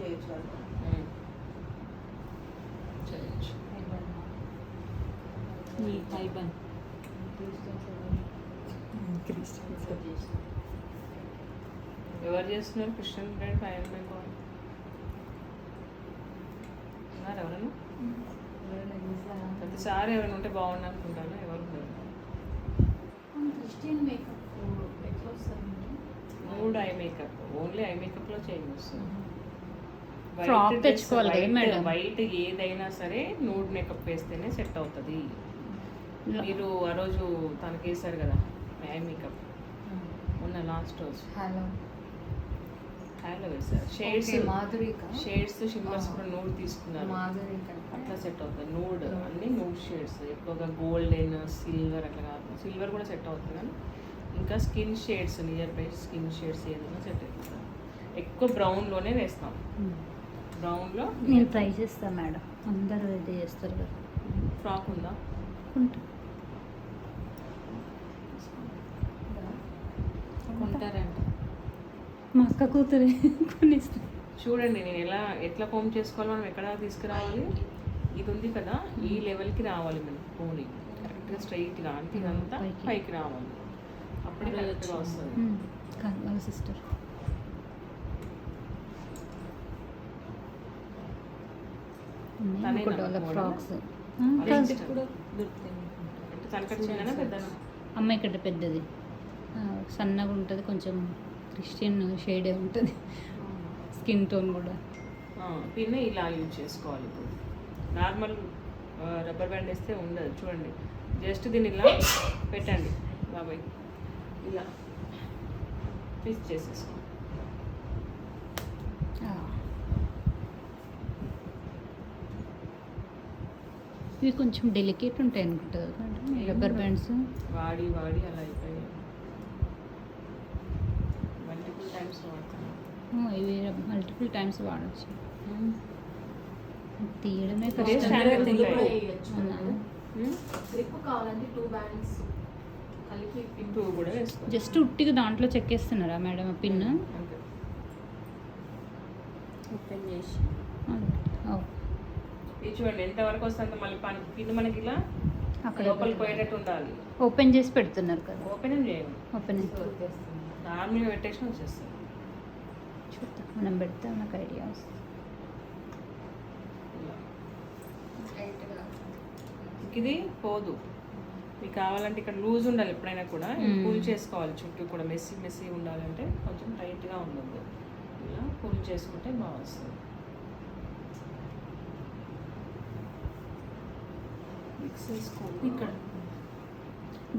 చేయొచ్చు చేయొచ్చు. ఈ ఐబన్ ఎవరు చేస్తున్నారు క్రిస్టియన్ బ్రైడ్ ఫైనల్ మేకప్ ఉన్నారు ఎవరన్నా? ప్రతిసారి ఎవరైనా ఉంటే బాగుండు అనుకుంటాను. ఎవరు ఉన్నారు? క్రిస్టియన్ మేకప్ ఎట్లా వస్తుంది? Mood eye makeup, only eye మేకప్లో చేంజ్ వస్తుంది. ఫ్రాక్ తెచ్చుకోవాలి కదా మేడం. వైట్ ఏదైనా సరే నూడ్ మేకప్ వేస్తేనే సెట్ అవుతుంది. మీరు ఆ రోజు తనకి వేసారు కదా ఐ మేకప్ ఉన్న లాస్ట్ రోజు హ్యాలో వేసారు. షేడ్స్ షిమ్మర్స్ కూడా నూడ్ తీసుకున్నారు, అట్లా సెట్ అవుతుంది. నూడ్ అన్ని నూడ్ షేడ్స్, ఎక్కువగా గోల్డెన్ సిల్వర్ అట్లా కాదు. సిల్వర్ కూడా సెట్ అవుతుంది కానీ ఇంకా skin shades, near by skin shades ఏదైనా సెట్ అవుతుంది. ఎక్కువ బ్రౌన్లోనే వేస్తాం. బ్రౌన్లో నేను ట్రై చేస్తాను మేడం, అందరూ ఇది చేస్తారు కదా. ఫ్రాక్ ఉందా? ఉంటారంట మా అక్క కూతురే కొనిస్తాను. చూడండి నేను ఎట్లా కోమ్ చేసుకోవాలి, మనం ఎక్కడ తీసుకురావాలి. ఇది ఉంది కదా, ఈ లెవెల్కి రావాలి మనం. పోనీ కరెక్ట్గా స్ట్రైట్గా అంటే ఇదంతా పైకి రావాలి, అప్పుడే కరెక్ట్గా వస్తుంది. వాళ్ళ సిస్టర్ ఫ్రాక్స్ అమ్మాయి ఇక్కడ పెద్దది, సన్నగా ఉంటుంది, కొంచెం క్రిస్టియన్ షేడే ఉంటుంది స్కిన్ టోన్ కూడా. పిన్ ఇలా యూజ్ చేసుకోవాలి. ఇప్పుడు నార్మల్ రబ్బర్ బ్యాండ్ వేస్తే ఉండదు. చూడండి జస్ట్ దీన్ని ఇలా పెట్టండి బాబాయ్, ఇలా ఫిక్స్ చేసేసుకో. ఇవి కొంచెం డెలికేట్ ఉంటాయి అనుకుంటారు రబ్బర్ బ్యాండ్స్. వాడి అలా అయిపోయాయి. మల్టిపుల్ టైమ్స్ వాడతాను. ఇవి మల్టిపుల్ టైమ్స్ వాడచ్చు. తీయడమే జస్ట్ ఉట్టిగా దాంట్లో చెక్కేస్తున్నారా మేడం ఆ పిన్? ఓపెన్ చేసి చూడండి ఎంత వరకు వస్తుంది. మళ్ళీ పిన్ మనకి ఇలా అక్కడ లోపలికి పోయేటట్టు ఉండాలి. ఓపెన్ చేసి పెడుతున్నారు కదా. ఓపెన్ ఏం చేయండి, ఓపెన్ నార్మల్గా పెట్టేసి వచ్చేస్తుంది. చూద్దాం, మనం పెడతాం, నాకు ఐడియా వస్తుంది. ఇది పోదు. మీకు కావాలంటే ఇక్కడ లూజ్ ఉండాలి, ఎప్పుడైనా కూడా పుల్ చేసుకోవాలి. చుట్టూ కూడా మెస్సీ ఉండాలంటే కొంచెం టైట్గా ఉండదు. ఇలా పుల్ చేసుకుంటే బాగా వస్తుంది. ఇక్కడ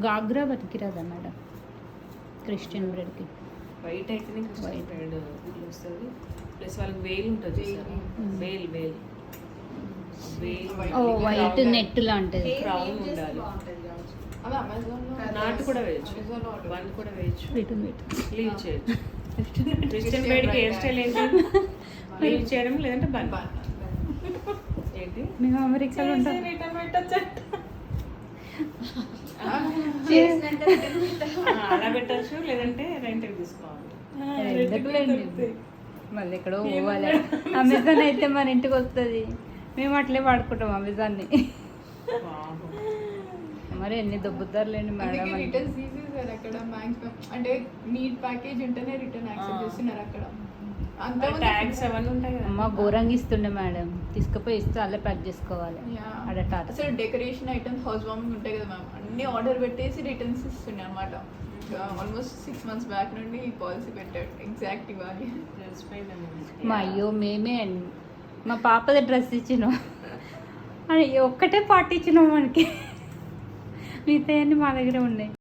గాగ్రా బతికిరాదా మేడం క్రిస్టియన్ బ్రెడ్కి? వైట్ అయితేనే క్రిస్టియన్ బ్రెడ్ వస్తుంది. ప్లస్ వాళ్ళకి వేల్ ఉంటుంది, వేల్ వైట్ నెట్ లాంటిది క్రౌన్ ఉండాలి. నాటు కూడా వేయచ్చు, బంద్ కూడా వేయచ్చు, లీవ్ చేయొచ్చు. క్రిస్టియన్ బ్రెడ్కి హెయిర్ స్టైల్ ఏంటి? లీవ్ చేయడం లేదంటే బంద్. ఏంటి మేము అమెరికాలో ఉంటాం. అలా పెట్టచ్చు, లేదంటే రెంట్కి తీసుకోవాలి. మళ్ళీ ఎక్కడో పోవాలి. అమెజాన్ అయితే మన ఇంటికి వస్తుంది, మేము అట్లే వాడుకుంటాం అమెజాన్ని. మరి ఎన్ని దొబ్బుతారులేండి మేడం. రిటర్న్స్ తీసేసారు అక్కడ మ్యాక్సిమం. అంటే నీట్ ప్యాకేజ్ ఉంటేనే రిటర్న్ యాక్సెప్ట్ చేస్తున్నారు అక్కడ. అమ్మ ఘోరంగా ఇస్తుండే మేడం, తీసుకుపోయి ఇస్తే అలా ప్యాక్ చేసుకోవాలి. అసలు డెకరేషన్ ఐటమ్స్, హౌస్ వార్మింగ్ ఉంటాయి కదా మ్యామ్, అన్ని ఆర్డర్ పెట్టేసి రిటర్న్స్ ఇస్తుండే అనమాట. ఆల్మోస్ట్ 6 months బ్యాక్ నుండి ఈ పాలసీ పెట్టాడు ఎగ్జాక్ట్ ఇవ్వాలి. మా అయ్యో మేమే మా పాపది డ్రెస్ ఇచ్చినాం, ఒక్కటే పార్టీ ఇచ్చినాం మనకి, మిగతా అన్నీ మా దగ్గర ఉన్నాయి.